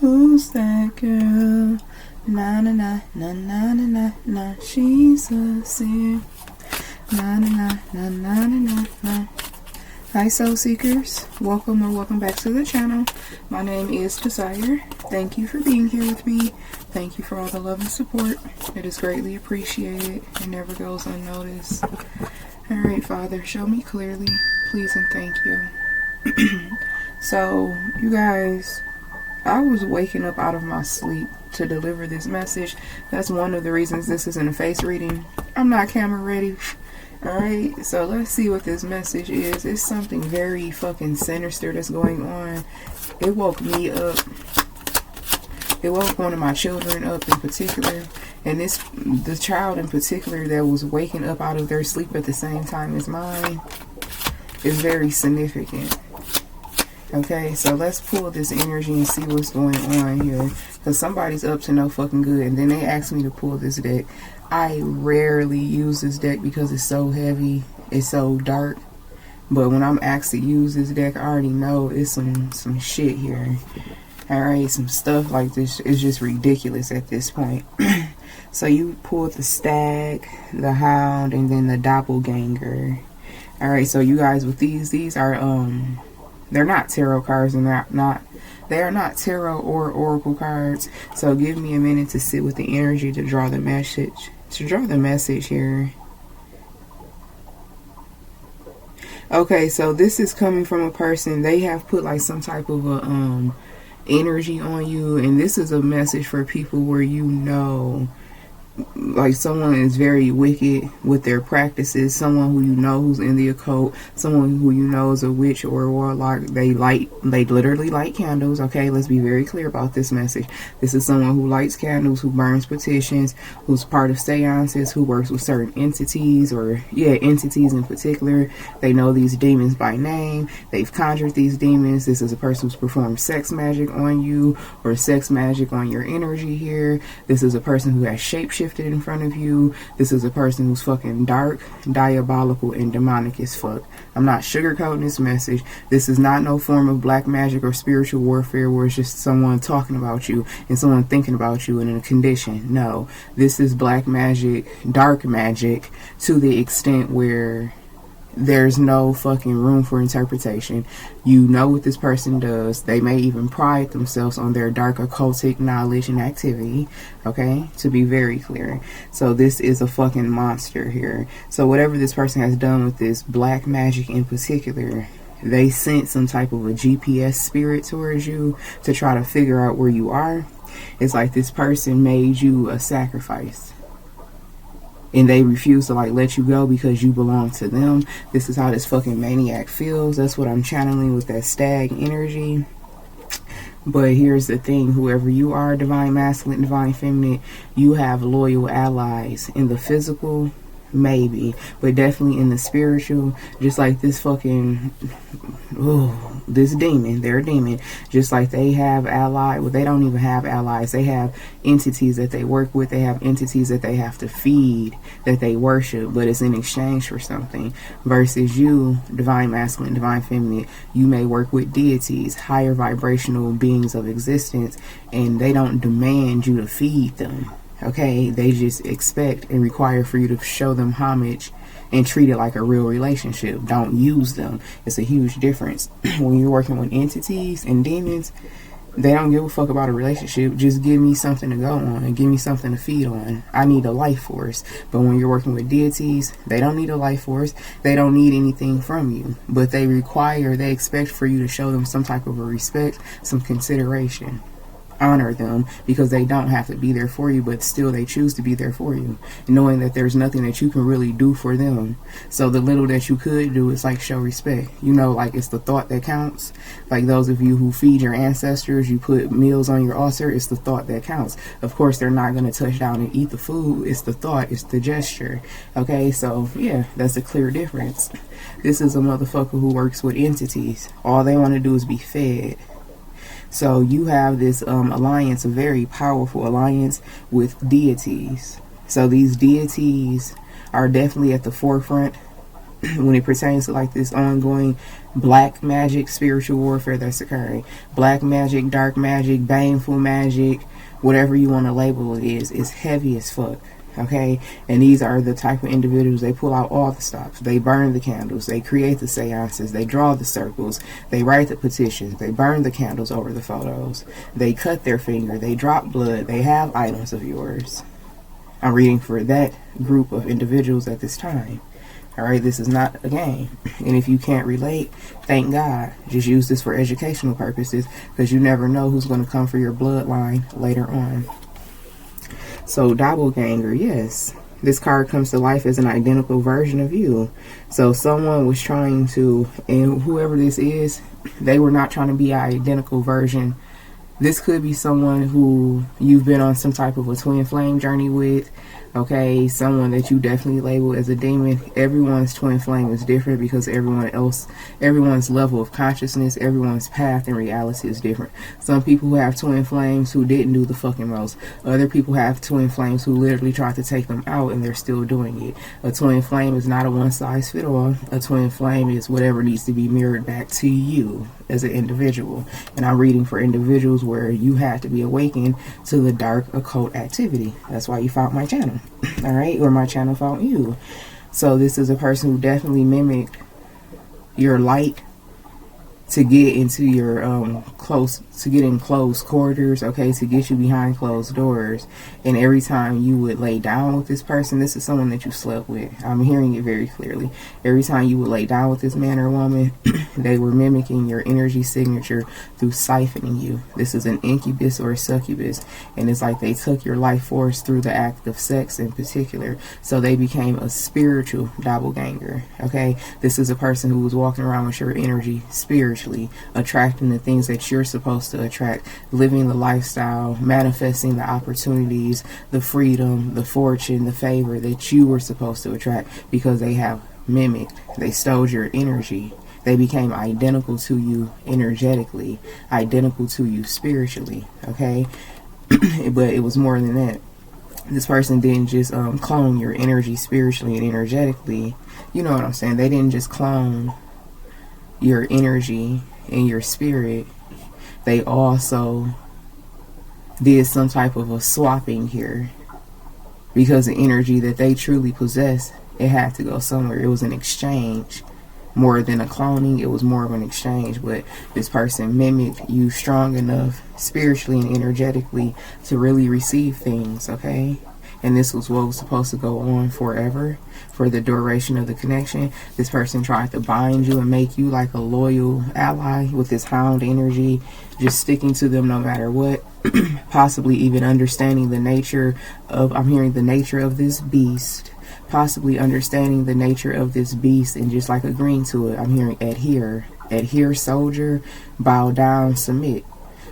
Who's that girl? Na na na na na na na na. She's a seer. Na na na na na na na. Hi soul seekers, welcome or welcome back to the channel. My name is Desire. Thank you for being here with me. Thank you for all the love and support. It is greatly appreciated. It never goes unnoticed. Alright, Father, show me clearly, please and thank you. So, you guys, I was waking up out of my sleep to deliver this message. That's one of the reasons this isn't a face reading. I'm not camera ready. Alright, so let's see what this message is. It's something very fucking sinister that's going on. It woke me up. It woke one of my children up in particular. And the child in particular that was waking up out of their sleep at the same time as mine is very significant. Okay, so let's pull this energy and see what's going on here. Because somebody's up to no fucking good. And then they asked me to pull this deck. I rarely use this deck because it's so heavy. It's so dark. But when I'm asked to use this deck, I already know it's some shit here. Alright, some stuff like this is just ridiculous at this point. So you pulled the stag, the hound, and then the doppelganger. Alright, so you guys with these are they're not tarot cards, and they are not tarot or oracle cards. So give me a minute to sit with the energy to draw the message. Here. Okay, so this is coming from a person. They have put like some type of a energy on you, and this is a message for people where you know, like someone is very wicked with their practices, someone who you know who's in the occult, someone who you know is a witch or a warlock. They literally light candles. Okay, let's be very clear about this message. This is someone who lights candles, who burns petitions, who's part of seances, who works with certain entities, or entities in particular. They know these demons by name. They've conjured these demons. This is a person who's performed sex magic on you or sex magic on your energy here. This is a person who has shapeshifted in front of you. This is a person who's fucking dark, diabolical, and demonic as fuck. I'm not sugarcoating this message. This is not no form of black magic or spiritual warfare where it's just someone talking about you and someone thinking about you in a condition. No, this is black magic, dark magic, to the extent where there's no fucking room for interpretation. You know what this person does. They may even pride themselves on their dark occultic knowledge and activity. Okay, to be very clear. So this is a fucking monster here. So whatever this person has done with this black magic in particular, they sent some type of a GPS spirit towards you to try to figure out where you are. It's like this person made you a sacrifice, and they refuse to like let you go because you belong to them. This is how this fucking maniac feels. That's what I'm channeling with that stag energy. But here's the thing, whoever you are, divine masculine, divine feminine, you have loyal allies in the physical, maybe, but definitely in the spiritual. Just like this fucking this demon, they're a demon. Just like they have allies. Well, they don't even have allies. They have entities that they work with. They have entities that they have to feed, that they worship, but it's in exchange for something. Versus you, divine masculine, divine feminine, you may work with deities, higher vibrational beings of existence, and they don't demand you to feed them. Okay, they just expect and require for you to show them homage and treat it like a real relationship. Don't use them. It's a huge difference. When you're working with entities and demons, they don't give a fuck about a relationship. Just give me something to go on and give me something to feed on. I need a life force. But when you're working with deities, they don't need a life force. They don't need anything from you. But they expect for you to show them some type of a respect, some consideration. Honor them, because they don't have to be there for you, but still they choose to be there for you, knowing that there's nothing that you can really do for them. So the little that you could do is like show respect. You know, like it's the thought that counts. Like those of you who feed your ancestors, you put meals on your altar, it's the thought that counts. Of course, they're not going to touch down and eat the food. It's the thought, it's the gesture. Okay, so yeah, that's a clear difference. This is a motherfucker who works with entities. All they want to do is be fed. So you have this alliance, a very powerful alliance with deities. So these deities are definitely at the forefront when it pertains to like this ongoing black magic spiritual warfare that's occurring. Black magic, dark magic, baneful magic, whatever you want to label it is heavy as fuck. Okay, and these are the type of individuals, they pull out all the stops, they burn the candles, they create the seances, they draw the circles, they write the petitions, they burn the candles over the photos, they cut their finger, they drop blood, they have items of yours. I'm reading for that group of individuals at this time. Alright, this is not a game. And if you can't relate, thank God. Just use this for educational purposes, because you never know who's going to come for your bloodline later on. So, doppelganger, yes. This card comes to life as an identical version of you. So someone was trying to, and whoever this is, they were not trying to be an identical version. This could be someone who you've been on some type of a twin flame journey with. Okay, someone that you definitely label as a demon. Everyone's twin flame is different because everyone's level of consciousness, everyone's path in reality is different. Some people who have twin flames who didn't do the fucking most. Other people have twin flames who literally tried to take them out and they're still doing it. A twin flame is not a one size fit all. A twin flame is whatever needs to be mirrored back to you as an individual. And I'm reading for individuals where you had to be awakened to the dark occult activity. That's why you found my channel. Alright, or my channel found you. So this is a person who definitely mimicked your light to get into your get in closed quarters, okay, to get you behind closed doors. And every time you would lay down with this person, this is someone that you slept with. I'm hearing it very clearly. Every time you would lay down with this man or woman, they were mimicking your energy signature through siphoning you. This is an incubus or a succubus, and it's like they took your life force through the act of sex in particular. So they became a spiritual doppelganger, okay? This is a person who was walking around with your energy spiritually, attracting the things that you're supposed to attract, living the lifestyle, manifesting the opportunities, the freedom, the fortune, the favor that you were supposed to attract, because they have mimicked, they stole your energy. They became identical to you energetically, identical to you spiritually, okay? But it was more than that. This person didn't just clone your energy spiritually and energetically. You know what I'm saying? They didn't just clone your energy and your spirit. They also did some type of a swapping here, because the energy that they truly possessed, it had to go somewhere. It was an exchange. More than a cloning, it was more of an exchange. But this person mimicked you strong enough spiritually and energetically to really receive things, okay? And this was what was supposed to go on forever, for the duration of the connection. This person tried to bind you and make you like a loyal ally with this hound energy, just sticking to them no matter what. Possibly even understanding the nature of, I'm hearing the nature of this beast. Possibly understanding the nature of this beast and just like agreeing to it. I'm hearing adhere, soldier, bow down, submit.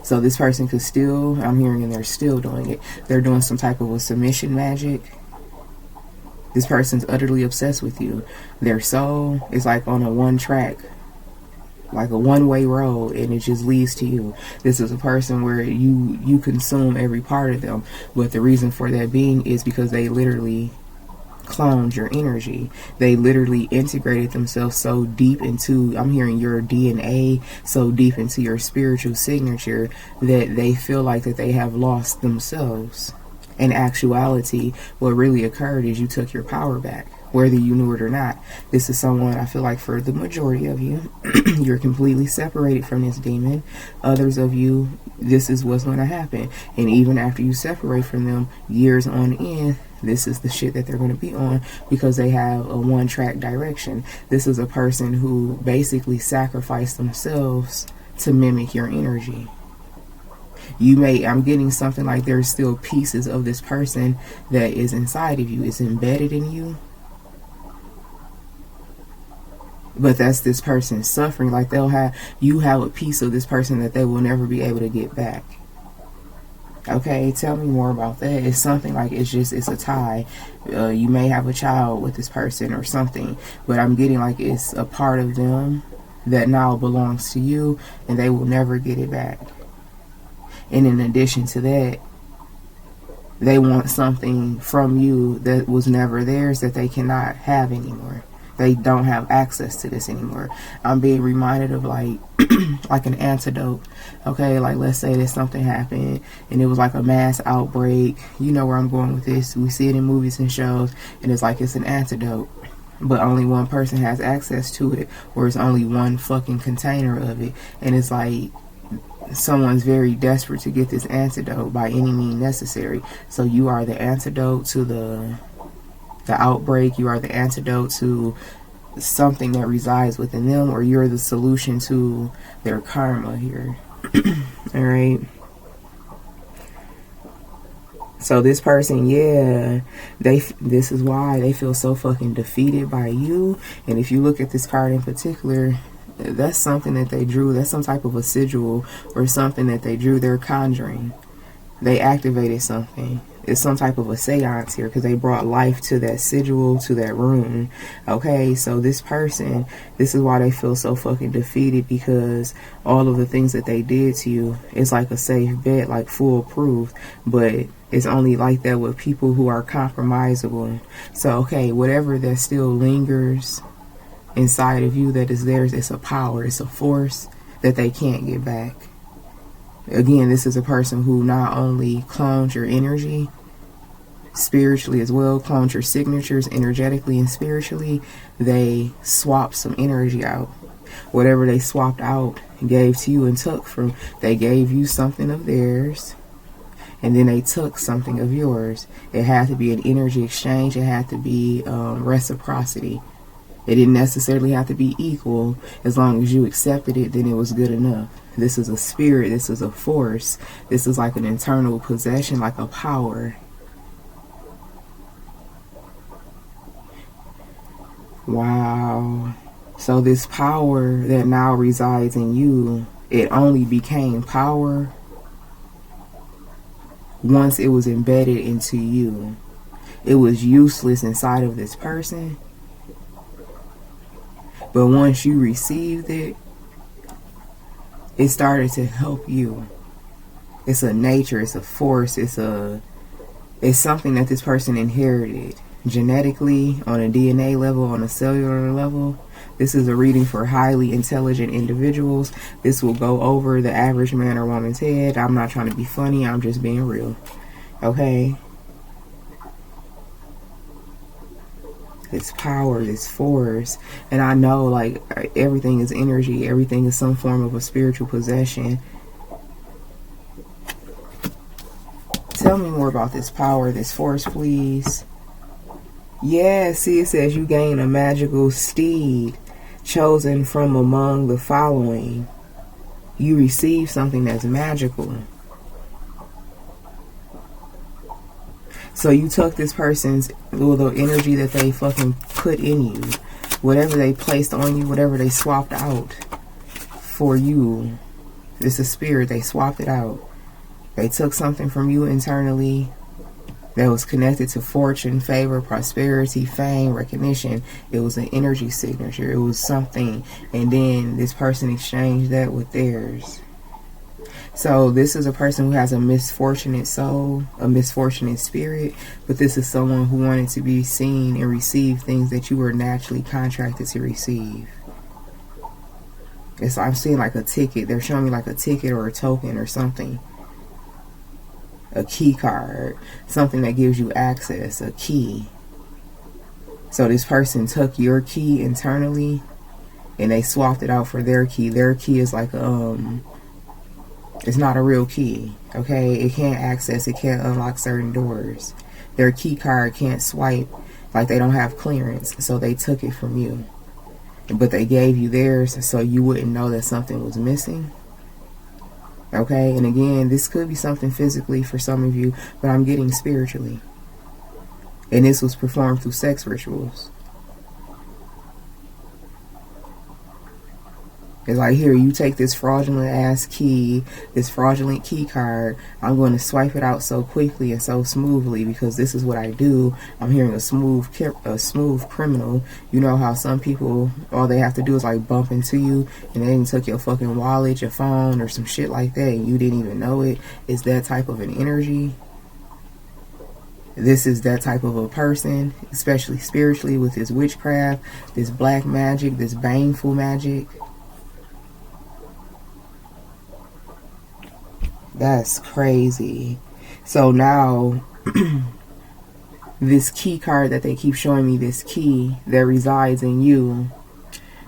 So this person could still, I'm hearing, and they're still doing it. They're doing some type of a submission magic. This person's utterly obsessed with you. Their soul is like on a one track, like a one-way road, and it just leads to you. This is a person where you consume every part of them. But the reason for that being is because they literally cloned your energy. They literally integrated themselves so deep into, I'm hearing, your DNA, so deep into your spiritual signature that they feel like that they have lost themselves. In actuality, what really occurred is you took your power back, whether you knew it or not. This is someone, I feel like for the majority of you, you're completely separated from this demon. Others of you, this is what's going to happen. And even after you separate from them, years on end, this is the shit that they're going to be on, because they have a one-track direction. This is a person who basically sacrificed themselves to mimic your energy. I'm getting something like there's still pieces of this person that is inside of you. It's embedded in you. But that's this person suffering. Like you have a piece of this person that they will never be able to get back. Okay, tell me more about that. It's something like it's a tie. You may have a child with this person or something, but I'm getting like it's a part of them that now belongs to you and they will never get it back. And in addition to that, they want something from you that was never theirs that they cannot have anymore. They don't have access to this anymore. I'm being reminded of like like an antidote. Okay, like let's say that something happened and it was like a mass outbreak. You know where I'm going with this. We see it in movies and shows, and it's like it's an antidote, but only one person has access to it, or it's only one fucking container of it. And it's like someone's very desperate to get this antidote by any means necessary. So you are the antidote to the outbreak. You are the antidote to something that resides within them, or you're the solution to their karma here. All right. So this person, yeah, this is why they feel so fucking defeated by you. And if you look at this card in particular, that's something that they drew. That's some type of a sigil or something that they drew. They're conjuring. They activated something. It's some type of a seance here because they brought life to that sigil, to that rune. Okay, so this person, this is why they feel so fucking defeated, because all of the things that they did to you, it's like a safe bet, like foolproof, but it's only like that with people who are compromisable. So, okay, whatever that still lingers inside of you that is theirs, it's a power, it's a force that they can't get back. Again, this is a person who not only clones your energy spiritually as well, clones your signatures energetically and spiritually, they swap some energy out. Whatever they swapped out gave to you and took from, they gave you something of theirs, and then they took something of yours. It had to be an energy exchange. It had to be reciprocity. It didn't necessarily have to be equal. As long as you accepted it, then it was good enough. This is a spirit. This is a force. This is like an internal possession, like a power. Wow. So this power that now resides in you, it only became power once it was embedded into you. It was useless inside of this person. But once you received it, it started to help you. It's a nature, it's a force, it's something that this person inherited genetically, on a DNA level, on a cellular level. This is a reading for highly intelligent individuals. This will go over the average man or woman's head. I'm not trying to be funny, I'm just being real. Okay? This power, this force. And I know, like, everything is energy. Everything is some form of a spiritual possession. Tell me more about this power, this force, please. Yeah, see, it says you gain a magical steed chosen from among the following. You receive something that's magical. So you took this person's little energy that they fucking put in you, whatever they placed on you, whatever they swapped out for you. It's a spirit. They swapped it out. They took something from you internally that was connected to fortune, favor, prosperity, fame, recognition. It was an energy signature. It was something. And then this person exchanged that with theirs. So this is a person who has a misfortunate soul, a misfortunate spirit, but this is someone who wanted to be seen and receive things that you were naturally contracted to receive. I'm seeing like a ticket. They're showing me like a ticket or a token or something. A key card, something that gives you access, a key. So this person took your key internally and they swapped it out for their key. Their key is like it's not a real key, okay? It can't access, it can't unlock certain doors. Their key card can't swipe, like they don't have clearance, so they took it from you. But they gave you theirs so you wouldn't know that something was missing. Okay, and again, this could be something physically for some of you, but I'm getting spiritually. And this was performed through sex rituals. It's like, here, you take this fraudulent ass key, this fraudulent key card. I'm going to swipe it out so quickly and so smoothly because this is what I do. I'm hearing a smooth criminal. You know how some people, all they have to do is like bump into you and they even took your fucking wallet, your phone, or some shit like that and you didn't even know it. It's that type of an energy. This is that type of a person, especially spiritually, with his witchcraft, this black magic, this baneful magic. That's crazy. So now, this key card that they keep showing me, this key that resides in you,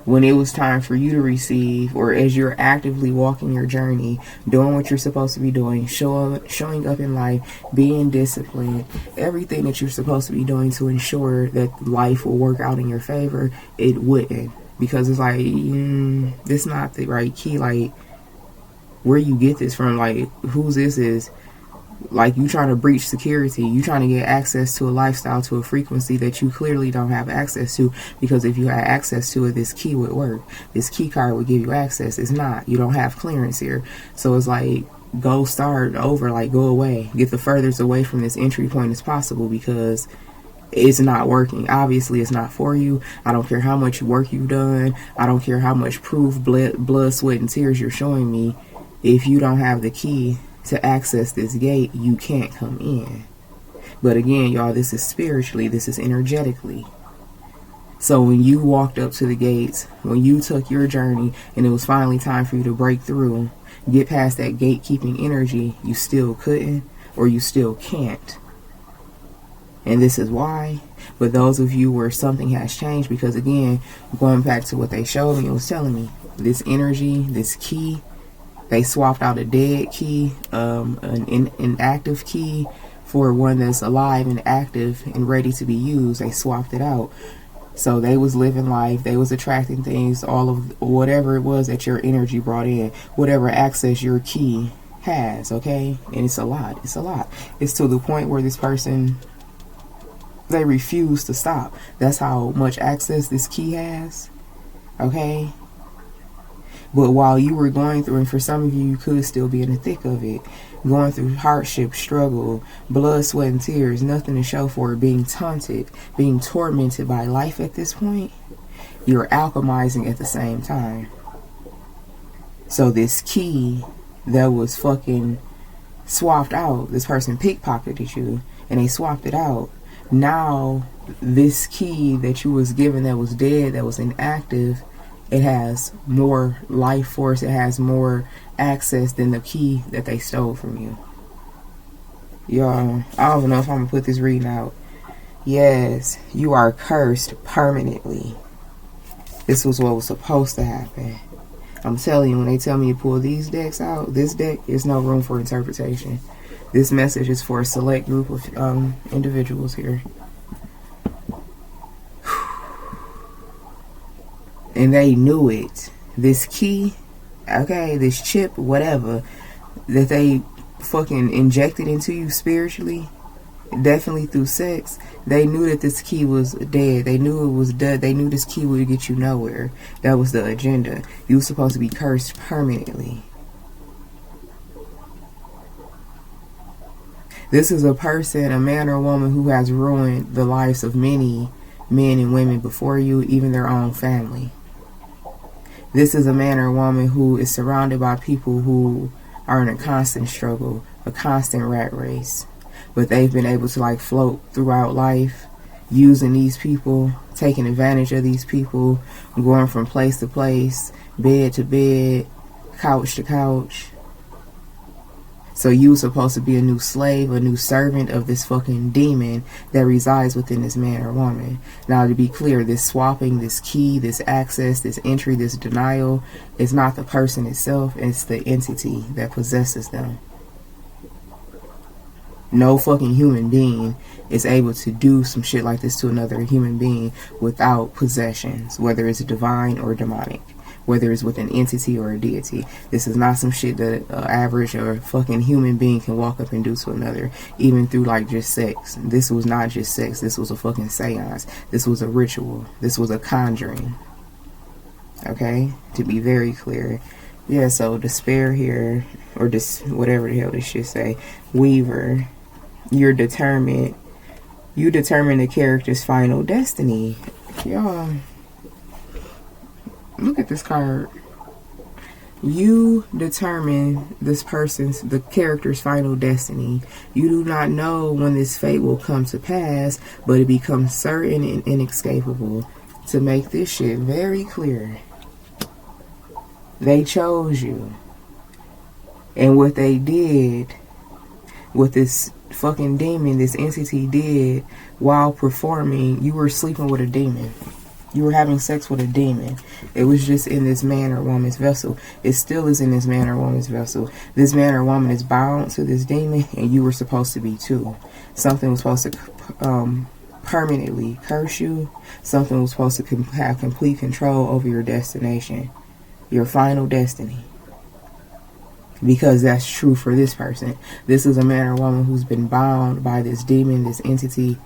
when it was time for you to receive, or as you're actively walking your journey, doing what you're supposed to be doing, showing up in life, being disciplined, everything that you're supposed to be doing to ensure that life will work out in your favor, it wouldn't. Because it's like, this not the right key. Like, where you get this from? Like, whose this is? Like, you trying to breach security, you trying to get access to a lifestyle, to a frequency that you clearly don't have access to, because if you had access to it, this key would work. This key card would give you access. It's not. You don't have clearance here. So it's like, go start over, like, go away. Get the furthest away from this entry point as possible, because it's not working. Obviously, it's not for you. I don't care how much work you've done. I don't care how much proof, blood, sweat, and tears you're showing me. If you don't have the key to access this gate, you can't come in. But again, y'all, this is spiritually, this is energetically. So when you walked up to the gates, when you took your journey and it was finally time for you to break through, get past that gatekeeping energy, you still couldn't, or you still can't. And this is why. But those of you where something has changed, because again, going back to what they showed me, it was telling me this energy, this key, they swapped out a dead key, an inactive key, for one that's alive and active and ready to be used. They swapped it out. So they was living life, they was attracting things, all of whatever it was that your energy brought in, whatever access your key has, okay? And it's a lot. It's a lot. It's to the point where this person, they refuse to stop. That's how much access this key has, okay? But while you were going through, and for some of you, you could still be in the thick of it, going through hardship, struggle, blood, sweat, and tears, nothing to show for it, being taunted, being tormented by life at this point, you're alchemizing at the same time. So this key that was fucking swapped out, this person pickpocketed you, and they swapped it out. Now, this key that you was given that was dead, that was inactive, it has more life force, it has more access than the key that they stole from you. Y'all, I don't know if I'm going to put this reading out. Yes, you are cursed permanently. This was what was supposed to happen. I'm telling you, when they tell me to pull these decks out, this deck, there's no room for interpretation. This message is for a select group of individuals here. And they knew it. This key, okay, this chip, whatever, that they fucking injected into you spiritually, definitely through sex, they knew that this key was dead. They knew it was dead. They knew this key would get you nowhere. That was the agenda. You were supposed to be cursed permanently. This is a person, a man or a woman, who has ruined the lives of many men and women before you, even their own family. This is a man or a woman who is surrounded by people who are in a constant struggle, a constant rat race. But they've been able to like float throughout life, using these people, taking advantage of these people, going from place to place, bed to bed, couch to couch. So you were supposed to be a new slave, a new servant of this fucking demon that resides within this man or woman. Now, to be clear, this swapping, this key, this access, this entry, this denial is not the person itself. It's the entity that possesses them. No fucking human being is able to do some shit like this to another human being without possessions, whether it's divine or demonic. Whether it's with an entity or a deity. This is not some shit that an average or fucking human being can walk up and do to another, even through like just sex. This was not just sex. This was a fucking seance. This was a ritual. This was a conjuring. Okay? To be very clear. Yeah, so despair here, or whatever the hell this shit say. Weaver, you're determined. You determine the character's final destiny. Y'all, look at this card. You determine the character's final destiny. You do not know when this fate will come to pass, but it becomes certain and inescapable. To make this shit very clear, they chose you. And what they did, what this fucking demon, this entity did while performing, you were sleeping with a demon. You were having sex with a demon. It was just in this man or woman's vessel. It still is in this man or woman's vessel. This man or woman is bound to this demon, and you were supposed to be too. Something was supposed to permanently curse you. Something was supposed to have complete control over your destination, your final destiny. Because that's true for this person. This is a man or woman who's been bound by this demon, this entity,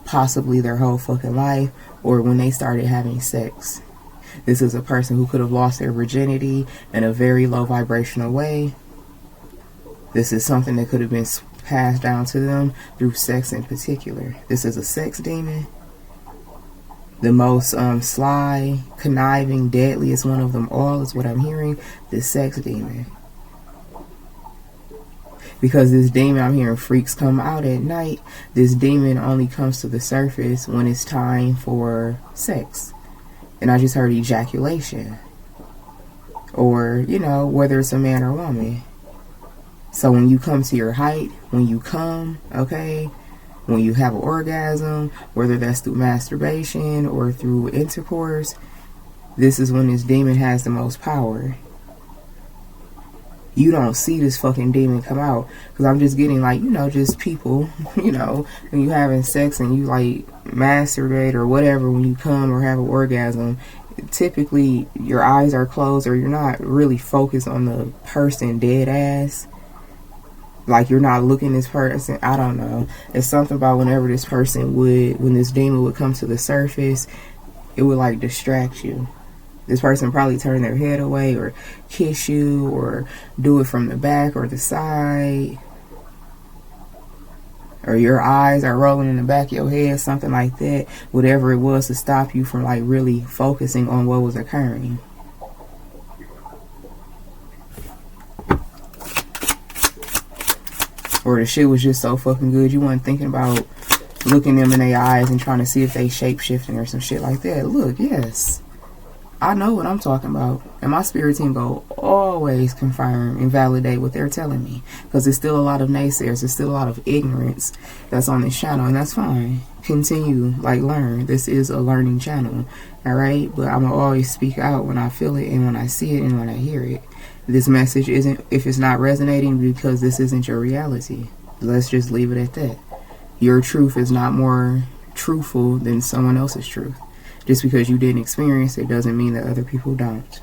possibly their whole fucking life, or when they started having sex. This is a person who could have lost their virginity in a very low vibrational way. This is something that could have been passed down to them through sex in particular. This is a sex demon. The most sly, conniving, deadliest one of them all is what I'm hearing, the sex demon. Because this demon, I'm hearing freaks come out at night. This demon only comes to the surface when it's time for sex. And I just heard ejaculation. Or, you know, whether it's a man or woman. So when you come to your height, when you come, okay, when you have an orgasm, whether that's through masturbation or through intercourse, this is when this demon has the most power. You don't see this fucking demon come out. Because I'm just getting like, you know, just people, you know, when you having sex and you like masturbate or whatever, when you come or have an orgasm, typically your eyes are closed or you're not really focused on the person dead ass. Like you're not looking this person. I don't know. It's something about whenever this person when this demon would come to the surface, it would like distract you. This person probably turn their head away or kiss you or do it from the back or the side. Or your eyes are rolling in the back of your head, something like that. Whatever it was to stop you from like really focusing on what was occurring. Or the shit was just so fucking good you weren't thinking about looking them in their eyes and trying to see if they shape-shifting or some shit like that. Look, yes. I know what I'm talking about. And my spirit team go always confirm and validate what they're telling me. Because there's still a lot of naysayers. There's still a lot of ignorance that's on this channel. And that's fine. Continue. Like, learn. This is a learning channel. Alright? But I'm going to always speak out when I feel it and when I see it and when I hear it. This message isn't, if it's not resonating, because this isn't your reality. Let's just leave it at that. Your truth is not more truthful than someone else's truth. Just because you didn't experience it doesn't mean that other people don't.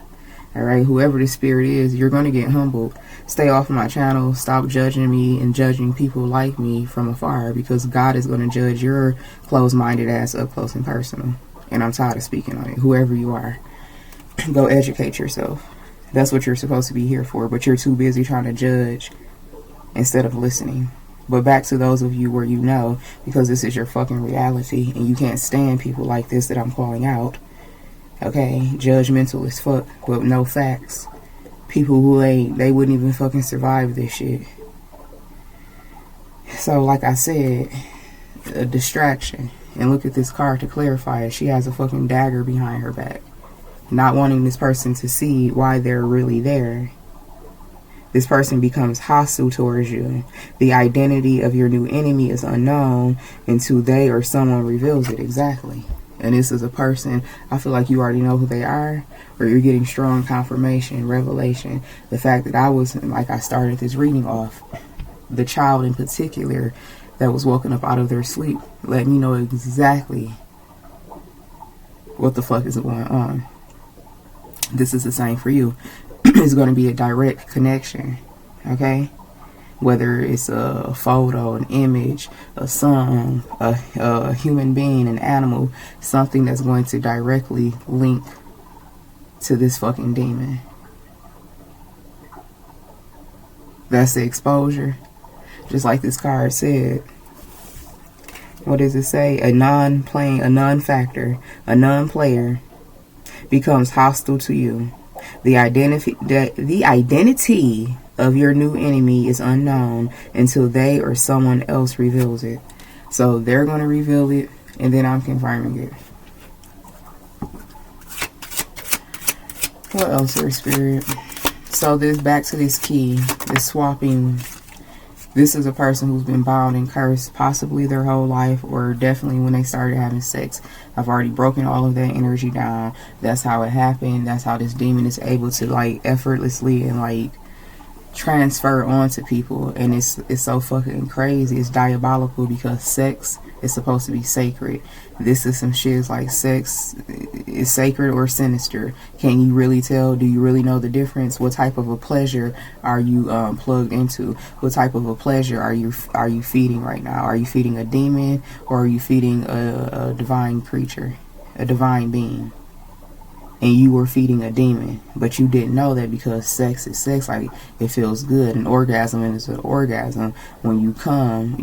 Alright, whoever the spirit is, you're going to get humbled. Stay off of my channel. Stop judging me and judging people like me from afar, because God is going to judge your closed-minded ass up close and personal. And I'm tired of speaking on it. Whoever you are, go educate yourself. That's what you're supposed to be here for, but you're too busy trying to judge instead of listening. But back to those of you where you know, because this is your fucking reality and you can't stand people like this that I'm calling out. Okay, judgmental as fuck with no facts. People who they wouldn't even fucking survive this shit. So like I said, a distraction. And look at this card to clarify it. She has a fucking dagger behind her back. Not wanting this person to see why they're really there. This person becomes hostile towards you. The identity of your new enemy is unknown until they or someone reveals it. Exactly. And this is a person, I feel like you already know who they are, or you're getting strong confirmation, revelation. The fact that I was, like I started this reading off, the child in particular that was woken up out of their sleep, let me know exactly what the fuck is going on. This is the same for you. It's going to be a direct connection, okay? Whether it's a photo, an image, a song, a human being, an animal, something that's going to directly link to this fucking demon. That's the exposure. Just like this card said. What does it say? A non-factor, a non-player becomes hostile to you. The identity of your new enemy is unknown until they or someone else reveals it. So they're going to reveal it, and then I'm confirming it. What else is Spirit? So this, back to this key, this swapping. This is a person who's been bound and cursed possibly their whole life, or definitely when they started having sex. I've already broken all of that energy down. That's how it happened. That's how this demon is able to like effortlessly and like transfer onto people. And it's so fucking crazy. It's diabolical because sex is supposed to be sacred. This is some shit like sex is sacred or sinister. Can you really tell? Do you really know the difference? What type of a pleasure are you plugged into? What type of a pleasure are you feeding right now? Are you feeding a demon, or are you feeding a divine creature, a divine being? And you were feeding a demon, but you didn't know that, because sex is sex. Like, it feels good. An orgasm is an orgasm. When you come.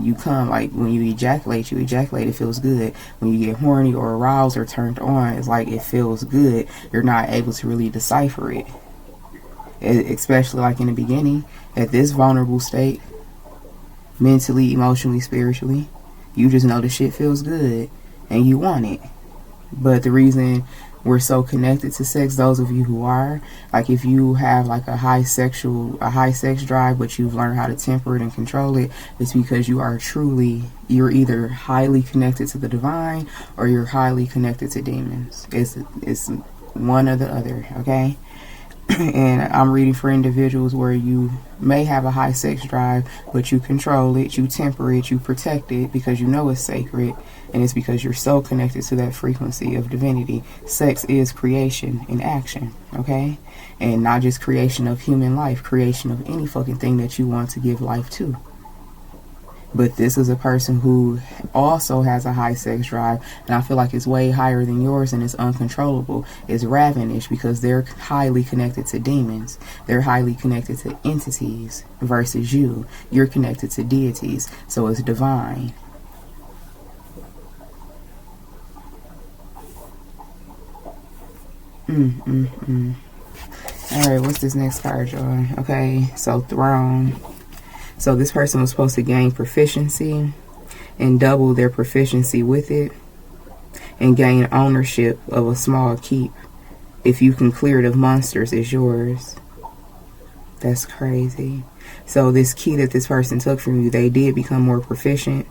Like, when you ejaculate, it feels good. When you get horny or aroused or turned on, it's like it feels good. You're not able to really decipher it. Especially like in the beginning, at this vulnerable state, mentally, emotionally, spiritually, you just know the shit feels good and you want it. But the reason we're so connected to sex, those of you who are, like, if you have like a high sex drive, but you've learned how to temper it and control it, it's because you're either highly connected to the divine or you're highly connected to demons. It's one or the other, okay? And I'm reading for individuals where you may have a high sex drive, but you control it, you temper it, you protect it because you know it's sacred, and it's because you're so connected to that frequency of divinity. Sex is creation in action, okay? And not just creation of human life, creation of any fucking thing that you want to give life to. But this is a person who also has a high sex drive, and I feel like it's way higher than yours, and it's uncontrollable. It's ravenous because they're highly connected to demons. They're highly connected to entities versus you. You're connected to deities, so it's divine. Alright, what's this next card, y'all? Okay, so Throne. So this person was supposed to gain proficiency and double their proficiency with it, and gain ownership of a small keep. If you can clear it of monsters, it's yours. That's crazy. So this key that this person took from you, they did become more proficient.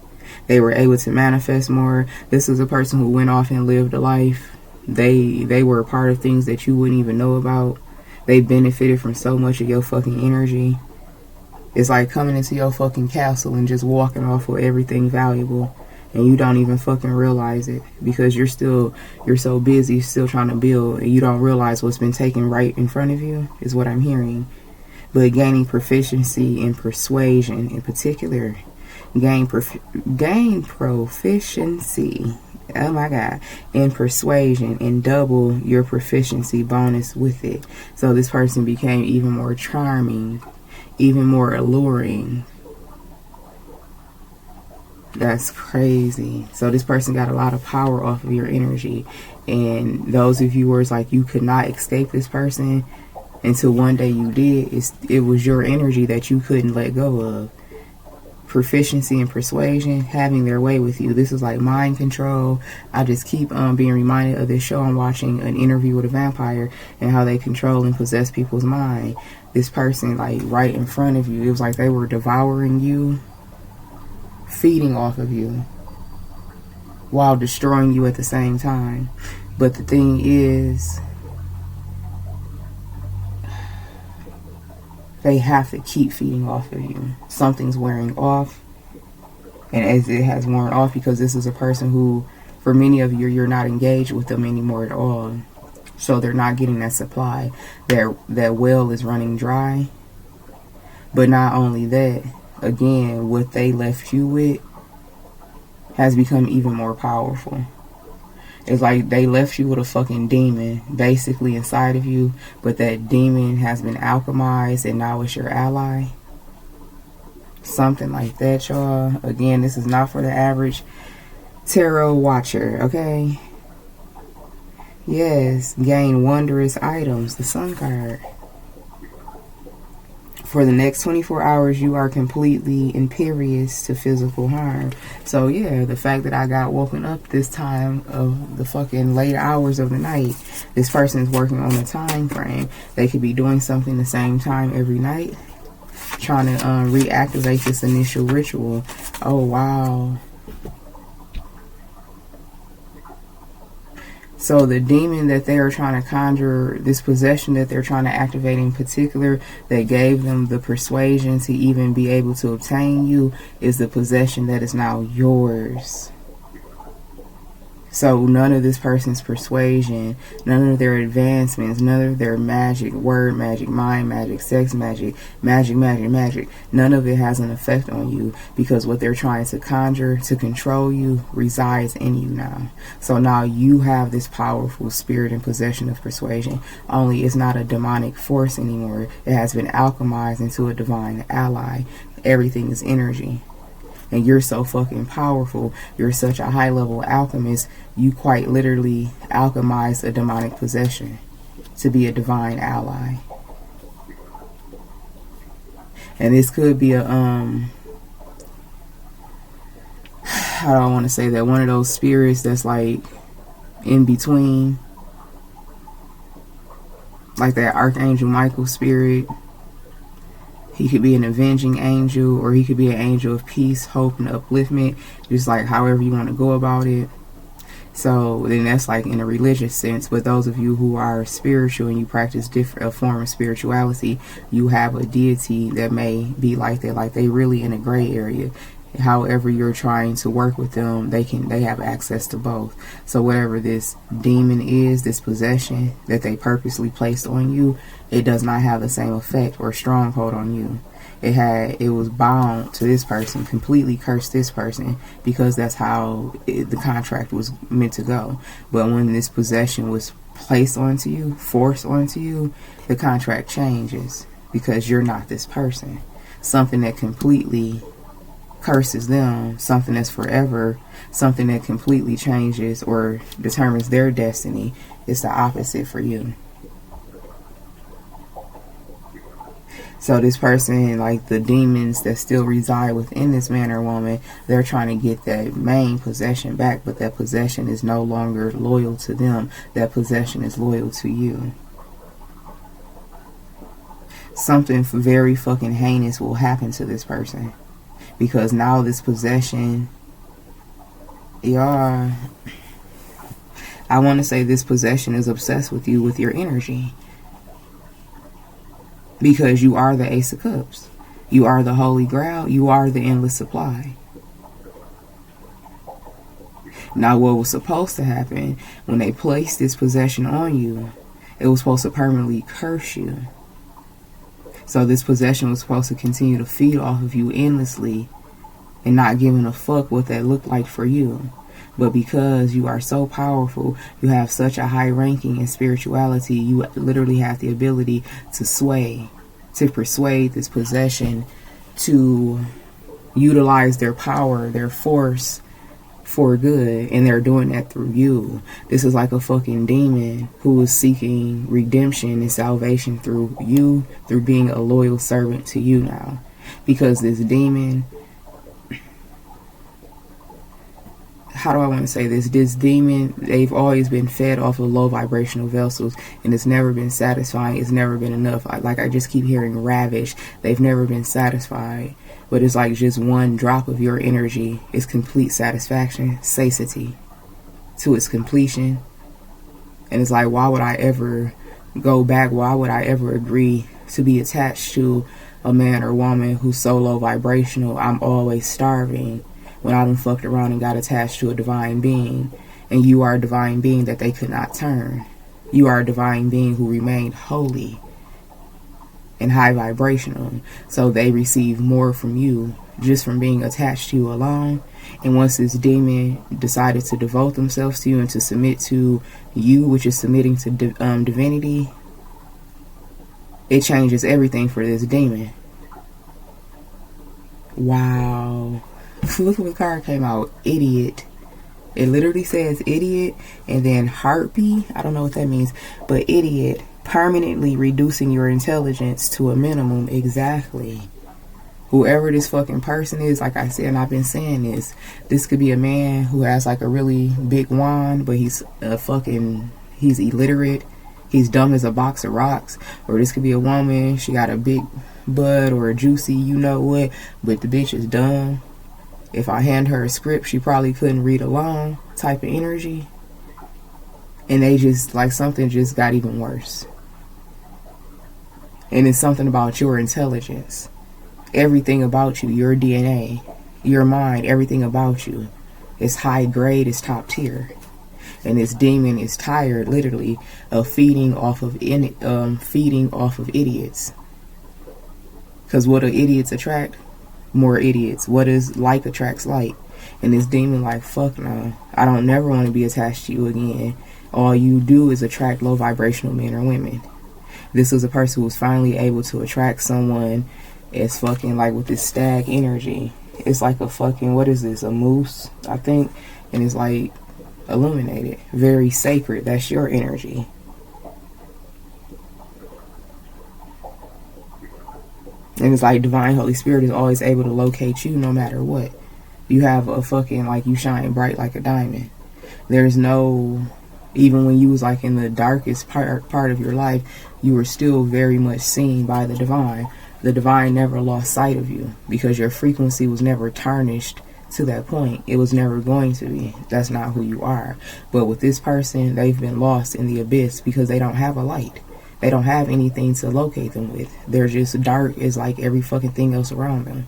They were able to manifest more. This is a person who went off and lived a life. They were a part of things that you wouldn't even know about. They benefited from so much of your fucking energy. It's like coming into your fucking castle and just walking off with everything valuable, and you don't even fucking realize it because you're so busy still trying to build, and you don't realize what's been taken right in front of you, is what I'm hearing. But gaining proficiency in persuasion in particular, gain proficiency, oh my god, in persuasion, and double your proficiency bonus with it. So this person became even more charming, even more alluring. That's crazy. So this person got a lot of power off of your energy, and those of you where it's like you could not escape this person until one day you did, it was your energy that you couldn't let go of. Proficiency and persuasion, having their way with you. This is like mind control. I just keep being reminded of this show I'm watching, An Interview with a Vampire, and how they control and possess people's mind. This person, like, right in front of you, it was like they were devouring you, feeding off of you, while destroying you at the same time. But the thing is, they have to keep feeding off of you. Something's wearing off, and as it has worn off, because this is a person who, for many of you, you're not engaged with them anymore at all. So they're not getting that supply. That well is running dry. But not only that, again, what they left you with has become even more powerful. It's like they left you with a fucking demon basically inside of you, but that demon has been alchemized and now it's your ally. Something like that, y'all. Again, this is not for the average tarot watcher, okay? Yes, gain wondrous items, the Sun card. For the next 24 hours, you are completely impervious to physical harm. So yeah, the fact that I got woken up this time of the fucking late hours of the night, this person is working on a time frame. They could be doing something the same time every night, trying to reactivate this initial ritual. Oh wow. So the demon that they are trying to conjure, this possession that they're trying to activate in particular, that gave them the persuasion to even be able to obtain you, is the possession that is now yours. So none of this person's persuasion, none of their advancements, none of their magic, word magic, mind magic, sex magic, magic, none of it has an effect on you, because what they're trying to conjure, to control you, resides in you now. So now you have this powerful spirit and possession of persuasion, only it's not a demonic force anymore. It has been alchemized into a divine ally. Everything is energy. And you're so fucking powerful, you're such a high level alchemist, you quite literally alchemize a demonic possession to be a divine ally. And this could be a how do I want to say that, one of those spirits that's like in between, like that Archangel Michael spirit. He could be an avenging angel, or he could be an angel of peace, hope, and upliftment, just like however you want to go about it. So then that's like in a religious sense. But those of you who are spiritual and you practice a form of spirituality, you have a deity that may be like that, like they really in a gray area. However you're trying to work with them, they have access to both. So whatever this demon is, this possession that they purposely placed on you, it does not have the same effect or stronghold on you. It was bound to this person, completely cursed this person, because that's how the contract was meant to go. But when this possession was placed onto you, forced onto you, the contract changes, because you're not this person. Something that completely curses them, something that's forever, something that completely changes or determines their destiny, is the opposite for you. So this person, like the demons that still reside within this man or woman, they're trying to get that main possession back, but that possession is no longer loyal to them. That possession is loyal to you. Something very fucking heinous will happen to this person, because now this possession, I want to say this possession is obsessed with you, with your energy. Because you are the Ace of Cups. You are the Holy Grail. You are the endless supply. Now what was supposed to happen when they placed this possession on you, it was supposed to permanently curse you. So this possession was supposed to continue to feed off of you endlessly and not giving a fuck what that looked like for you. But because you are so powerful, you have such a high ranking in spirituality, you literally have the ability to sway, to persuade this possession to utilize their power, their force for good. And they're doing that through you. This is like a fucking demon who is seeking redemption and salvation through you, through being a loyal servant to you now. Because this demon, how do I want to say this? This demon, they've always been fed off of low vibrational vessels, and it's never been satisfying. It's never been enough. Like I just keep hearing ravish. They've never been satisfied. But it's like just one drop of your energy is complete satisfaction, satiety to its completion. And it's like, why would I ever go back? Why would I ever agree to be attached to a man or woman who's so low vibrational? I'm always starving, when I done fucked around and got attached to a divine being. And you are a divine being that they could not turn. You are a divine being who remained holy and high vibrational. So they receive more from you just from being attached to you alone. And once this demon decided to devote themselves to you and to submit to you, which is submitting to divinity, it changes everything for this demon. Wow. Look what card came out. Idiot. It literally says idiot and then harpy. I don't know what that means, but idiot, permanently reducing your intelligence to a minimum. Exactly. Whoever this fucking person is, like I said, and I've been saying this could be a man who has like a really big wand, but he's illiterate. He's dumb as a box of rocks. Or this could be a woman, she got a big butt or a juicy you know what, but the bitch is dumb. If I hand her a script, she probably couldn't read along type of energy. And they just, like, something just got even worse. And it's something about your intelligence. Everything about you, your DNA, your mind, everything about you is high grade, is top tier. And this demon is tired, literally, of feeding off of idiots. Because what do idiots attract? More idiots. What is like attracts like. And this demon like, fuck no, I don't never want to be attached to you again. All you do is attract low vibrational men or women. This is a person who was finally able to attract someone as fucking like with this stag energy. It's like a fucking, what is this, a moose, I think, and it's like illuminated, very sacred. That's your energy. And it's like divine Holy Spirit is always able to locate you no matter what. You have a fucking, like, you shine bright like a diamond. There's no, even when you was like in the darkest part of your life, you were still very much seen by the divine. The divine never lost sight of you because your frequency was never tarnished to that point. It was never going to be. That's not who you are. But with this person, they've been lost in the abyss because they don't have a light. They don't have anything to locate them with. They're just dark as like every fucking thing else around them.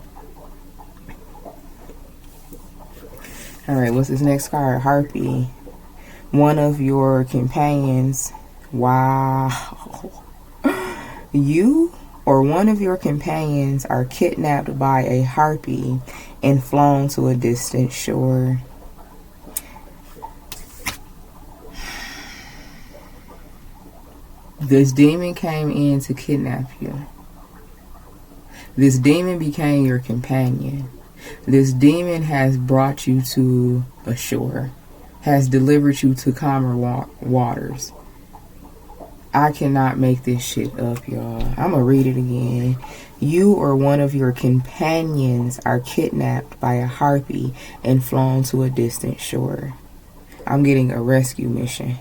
Alright, what's this next card? Harpy. One of your companions. Wow. You or one of your companions are kidnapped by a harpy and flown to a distant shore. This demon came in to kidnap you. This demon became your companion. This demon has brought you to a shore, has delivered you to calmer waters. I cannot make this shit up, y'all. I'm gonna read it again. You or one of your companions are kidnapped by a harpy and flown to a distant shore. I'm getting a rescue mission.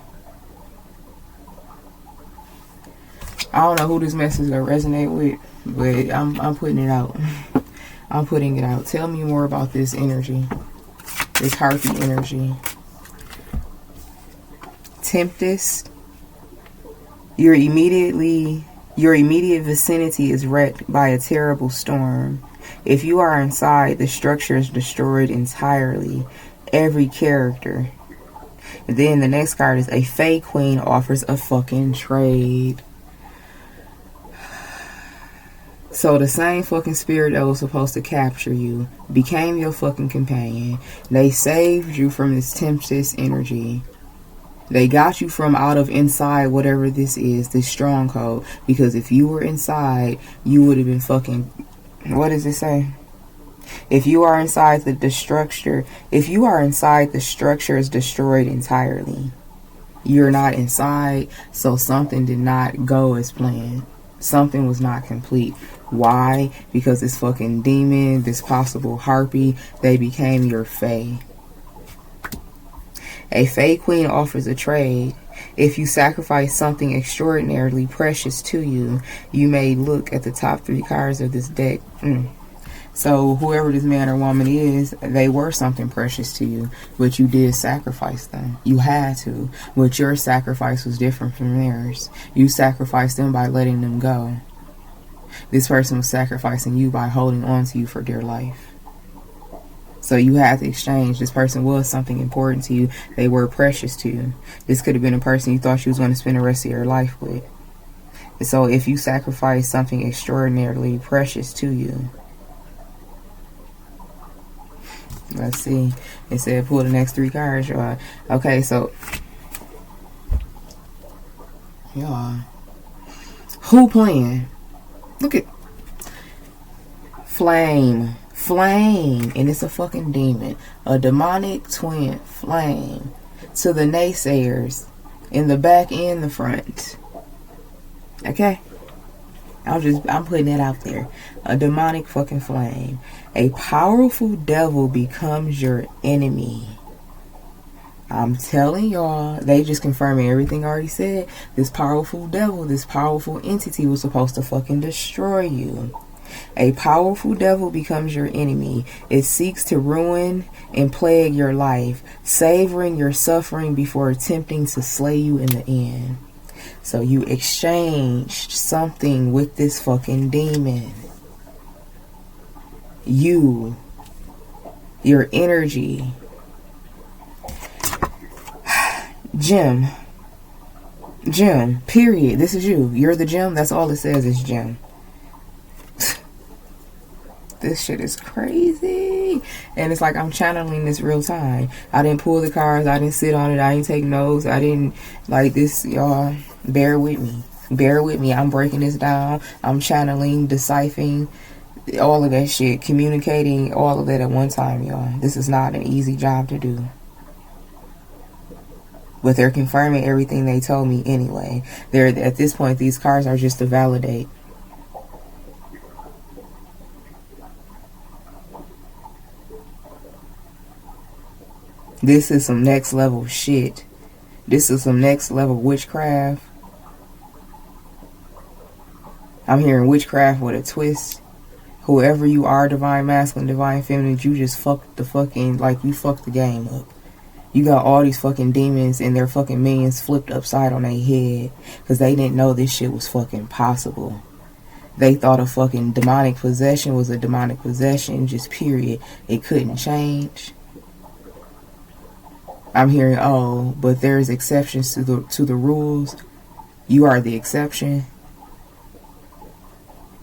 I don't know who this message will resonate with, but I'm putting it out. I'm putting it out. Tell me more about this energy. This harpy energy. Tempest. Your immediate vicinity is wrecked by a terrible storm. If you are inside, the structure is destroyed entirely. Every character. And then the next card is a Fae Queen offers a fucking trade. So the same fucking spirit that was supposed to capture you became your fucking companion. They saved you from this tempest energy. They got you from out of inside whatever this is, this stronghold. Because if you were inside, you would have been fucking... What does it say? If you are inside the structure is destroyed entirely. You're not inside, so something did not go as planned. Something was not complete. Why? Because this fucking demon, this possible harpy, they became your fae. A Fae Queen offers a trade. If you sacrifice something extraordinarily precious to you, you may look at the top 3 cards of this deck. So whoever this man or woman is, they were something precious to you, but you did sacrifice them. You had to. But your sacrifice was different from theirs. You sacrificed them by letting them go. This person was sacrificing you by holding on to you for dear life. So you had to exchange. This person was something important to you. They were precious to you. This could have been a person you thought you was going to spend the rest of your life with. So if you sacrifice something extraordinarily precious to you. Let's see. It said pull the next 3 cards, y'all. Okay, so. Y'all. Who playing? Look at. Flame. flame, and it's a fucking demon, a demonic twin flame, to the naysayers in the back and the front. Okay, I'm putting it out there. A demonic fucking flame. A powerful devil becomes your enemy. I'm telling y'all, they just confirming everything I already said. This powerful devil, this powerful entity was supposed to fucking destroy you. A powerful devil becomes your enemy. It seeks to ruin and plague your life, savoring your suffering before attempting to slay you in the end. So you exchanged something with this fucking demon. Your energy. Gem, period. This is you. You're the gem. That's all it says is gem. This shit is crazy. And it's like I'm channeling this real time. I didn't pull the cards. I didn't sit on it. I didn't take notes. I didn't like this. Y'all, bear with me. Bear with me. I'm breaking this down. I'm channeling, deciphering, all of that shit. Communicating all of that at one time, y'all. This is not an easy job to do. But they're confirming everything they told me anyway. At this point, these cards are just to validate. This is some next level shit. This is some next level witchcraft. I'm hearing witchcraft with a twist. Whoever you are, divine masculine, divine feminine, you just fucked the fucking, like, you fucked the game up. You got all these fucking demons and their fucking minions flipped upside on their head because they didn't know this shit was fucking possible. They thought a fucking demonic possession was a demonic possession, just period. It couldn't change. I'm hearing, oh, but there's exceptions to the rules. You are the exception.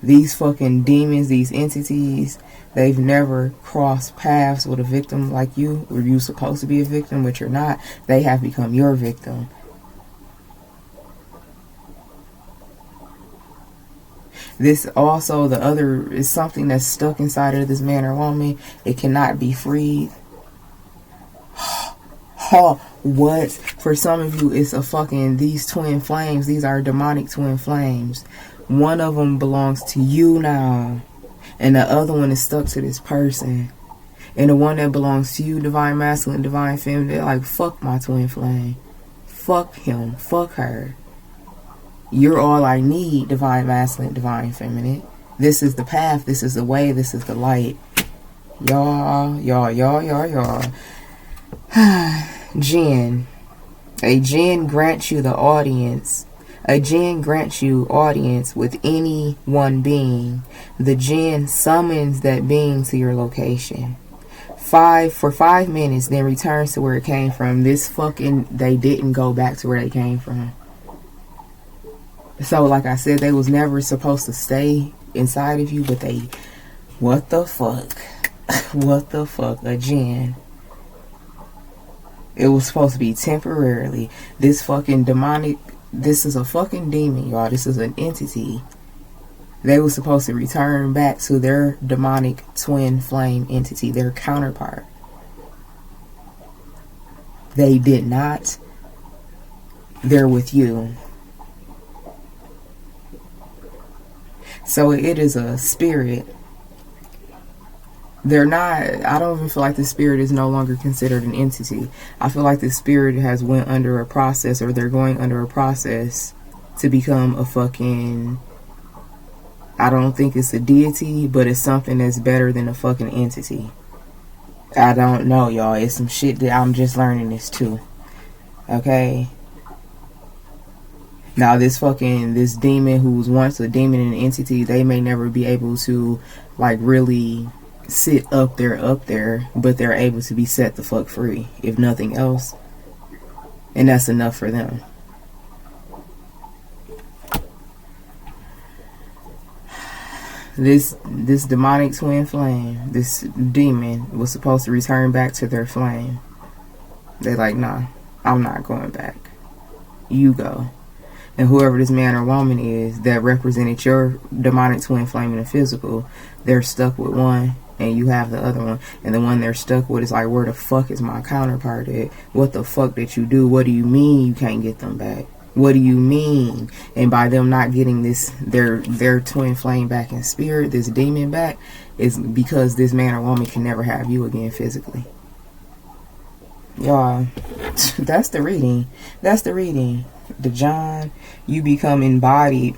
These fucking demons, these entities, they've never crossed paths with a victim like you, or you're supposed to be a victim, but you're not. They have become your victim. This also, the other, is something that's stuck inside of this man or woman. It cannot be freed. What? For some of you, it's a fucking, these twin flames, these are demonic twin flames. One of them belongs to you now, and the other one is stuck to this person. And the one that belongs to you, divine masculine, divine feminine, they're like, fuck my twin flame. Fuck him. Fuck her. You're all I need, divine masculine, divine feminine. This is the path. This is the way. This is the light. Y'all. Jinn. A jinn grants you the audience. A jinn grants you audience with any one being. The jinn summons that being to your location. For 5 minutes, then returns to where it came from. This fucking, they didn't go back to where they came from. So, like I said, they was never supposed to stay inside of you, but they, what the fuck? What the fuck? A jinn. It was supposed to be temporarily. This fucking demonic, this is a fucking demon, y'all. This is an entity. They were supposed to return back to their demonic twin flame entity, their counterpart. They did not. They're with you. So it is a spirit. They're not, I don't even feel like the spirit is no longer considered an entity. I feel like the spirit has went under a process, or they're going under a process to become a fucking, I don't think it's a deity, but it's something that's better than a fucking entity. I don't know, y'all. It's some shit that I'm just learning this too. Okay? Now this demon who was once a demon and an entity, they may never be able to like really sit up there, but they're able to be set the fuck free, if nothing else. And that's enough for them. This demonic twin flame, this demon was supposed to return back to their flame. They're like, nah, I'm not going back. You go. And whoever this man or woman is that represented your demonic twin flame in the physical, they're stuck with one and you have the other one, and the one they're stuck with is like, where the fuck is my counterpart at? What the fuck did you do? What do you mean you can't get them back? What do you mean? And by them not getting this, their twin flame back in spirit, this demon back, is because this man or woman can never have you again physically. Y'all, that's the reading. That's the reading. The John, you become embodied.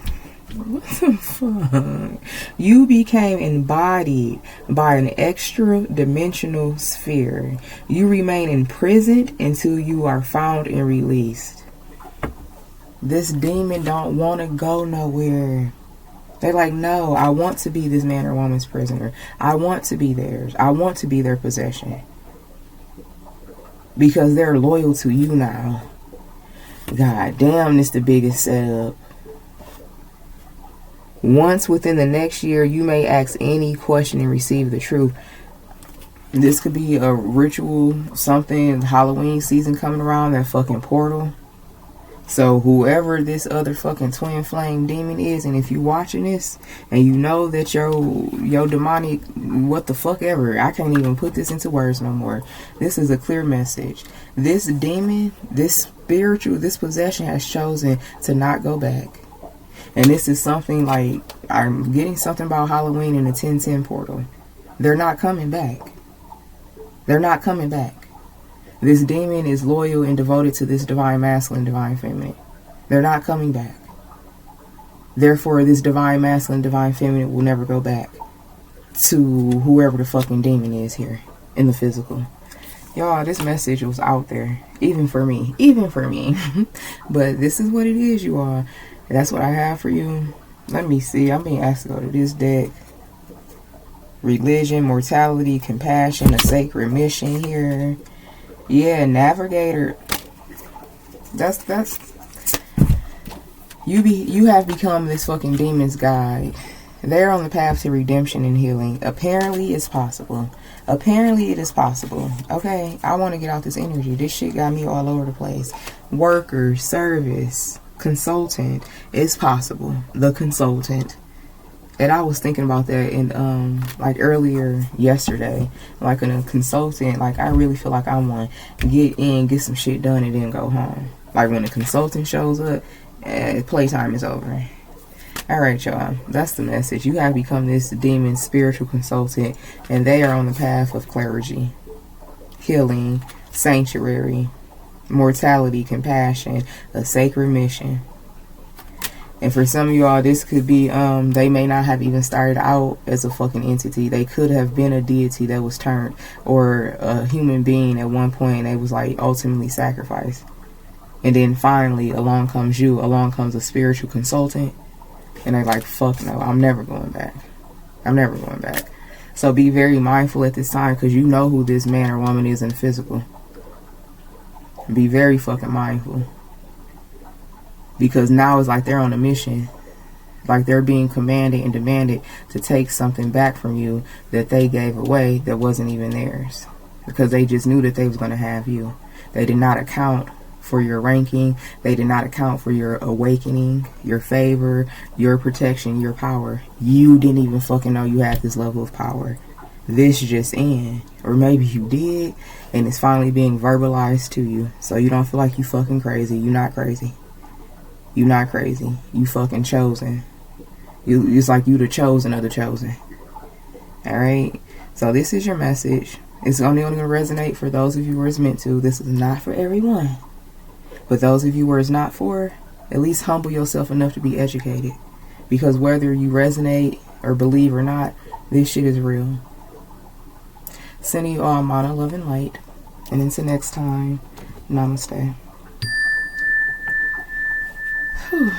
What the fuck? You became embodied by an extra dimensional sphere. You remain imprisoned until you are found and released. This demon don't want to go nowhere. They're like, no, I want to be this man or woman's prisoner. I want to be theirs. I want to be their possession. Because they're loyal to you now. God damn, this the biggest setup. Once within the next year, you may ask any question and receive the truth. This could be a ritual, something, Halloween season coming around, that fucking portal. So whoever this other fucking twin flame demon is, and if you watching this and you know that your demonic what the fuck ever, I can't even put this into words no more. This is a clear message. This demon, this spiritual, this possession has chosen to not go back. And this is something like, I'm getting something about Halloween in the 1010 portal. They're not coming back. They're not coming back. This demon is loyal and devoted to this divine masculine, divine feminine. They're not coming back. Therefore, this divine masculine, divine feminine will never go back to whoever the fucking demon is here in the physical. Y'all, this message was out there. Even for me. Even for me. But this is what it is, you all. That's what I have for you. Let me see. I'm being asked to go to this deck. Religion, mortality, compassion, a sacred mission here. Yeah, navigator. That's you have become this fucking demon's guide. They're on the path to redemption and healing. Apparently it's possible. Apparently it is possible. Okay, I want to get out this energy. This shit got me all over the place. Worker, service, consultant. It's possible. The consultant. And I was thinking about that in like earlier yesterday, like in a consultant. Like, I really feel like I want to get in, get some shit done, and then go home. Like when the consultant shows up, playtime is over. All right, y'all, that's the message. You have become this demon's spiritual consultant, and they are on the path of clergy, healing, sanctuary, mortality, compassion, a sacred mission. And for some of y'all, this could be, they may not have even started out as a fucking entity. They could have been a deity that was turned, or a human being at one point, and they was like ultimately sacrificed. And then finally, along comes you, along comes a spiritual consultant, and they're like, fuck no, I'm never going back. I'm never going back. So be very mindful at this time, because you know who this man or woman is in physical. Be very fucking mindful. Because now it's like they're on a mission. Like they're being commanded and demanded to take something back from you that they gave away that wasn't even theirs. Because they just knew that they was going to have you. They did not account for your ranking. They did not account for your awakening, your favor, your protection, your power. You didn't even fucking know you had this level of power. This just in. Or maybe you did, and it's finally being verbalized to you. So you don't feel like you fucking crazy. You're not crazy. You're not crazy. You fucking chosen. It's like you the chosen of the chosen. Alright? So this is your message. It's only going to resonate for those of you where it's meant to. This is not for everyone. But those of you where it's not for, at least humble yourself enough to be educated. Because whether you resonate or believe or not, this shit is real. Sending you all mana, love, and light. And until next time, namaste. Whew.